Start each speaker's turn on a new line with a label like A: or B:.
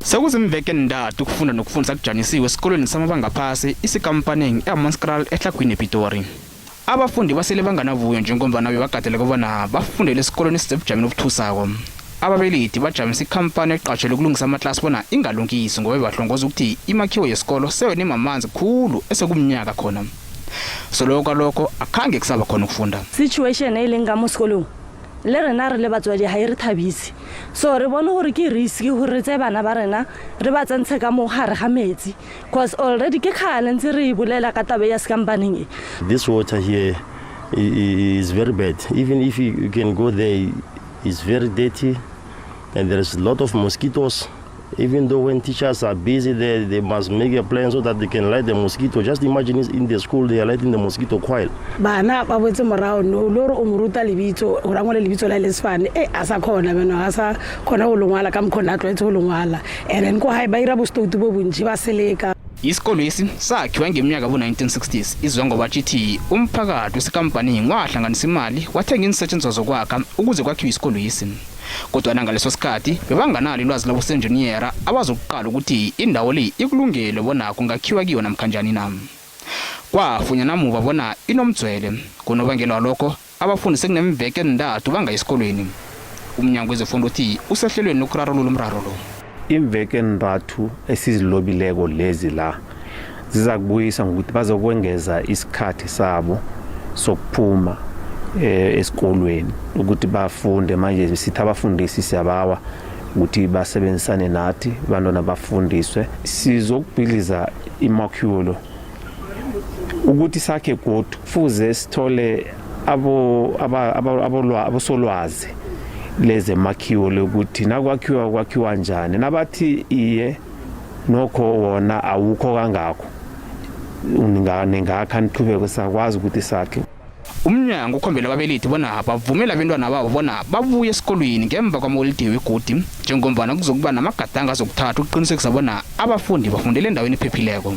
A: Sekuzimveke ezintathu ukufunda nokufundisa kujanisiwe esikolweni samabanga phasi i-Sekampaneng eHammanskraal ehlagwini ePitori. Abafundi basele banganavuyo njengombana bebagadele kubona bafundele esikolweni esisebujameni obuthusako. Ababelethi bajamisa ikhampani eqatshelwe ukulungisa amaklasi bona ingalungisi ngoba bahlongoza ukuthi imakhiwo yesikolo seyone mamanzi khulu esekumnyaka khona. Soloko lokho akhange kusaba khona ukufunda.
B: Situation elengamo esikolweni le rena re le batswadi ha re thabisi. So re bona hore ke risk hore tse bana ba rena re ba tsantshe ka mo gare ga metsi because already ke khale ntse re ibulela ka tabe ya Sekampaneng.
C: This water here is very bad. Even if you can go there, it's very dirty and there's a lot of mosquitoes. Even though when teachers are busy there, they must make a plan so that they can light the mosquito. Just imagine in the school they are lighting the mosquito coil.
D: Bana ba botse morao no loro o moruta lebitso o rangwa lebitso la lesfane asa khona bana asa khona o longwala ka mkhona a tlwaetse o longwala and then ko hai ba ira bostutu bo bunji ba seleka.
A: Isikolo lesi sakhiwa ngeminyaka bo-1960s izwa ngoba chithi umphakathi weSekampaneng wahlanganisa imali wathenga insetshenziswa zokwakha ukuze kwakhiwe isikolo lesi. Kodwa ngaleso sikhathi bebanganalo ilwazi labosenjiniyera abazokuqala ukuthi indawo le ikulungele bona kungakhiwa kiyo namkhanjani nami. Kwafunya namuva bona inomdzwele ngonobangela lokho abafundi sekunemveke ezintathu banga esikolweni. UMnyango wezeFundo uthi usehlelweni lokurarulula umraro lo.
E: Iimveke ezintathu esizilobileko lezi la ziza kubuyisa ngokuthi bazokwengeza isikhathi sabo sokuphuma esikolweni ukuthi bafunde. Manje sithi abafundisi siyabawa ukuthi basebenzisane nathi bantwana bafundiswe sizokubhiliza imakhiwo ukuthi sakhe kodwa kufuze sithole abosolwazi leze makhiwo lokuthi nakwakhiwa njani nabathi iye nokho wona awukho kangakho ningakha niqhubeke sakwazi ukuthi sakhe.
A: UMnyango ukhombela ababelethi bona bavumela abantwana babo bona babuye esikolweni ngemva kwamagudi wegodi njengombana kuzokuba namagadanga azokuthatha ukuqinisekisa bona abafundi bafundele endaweni ephephileko.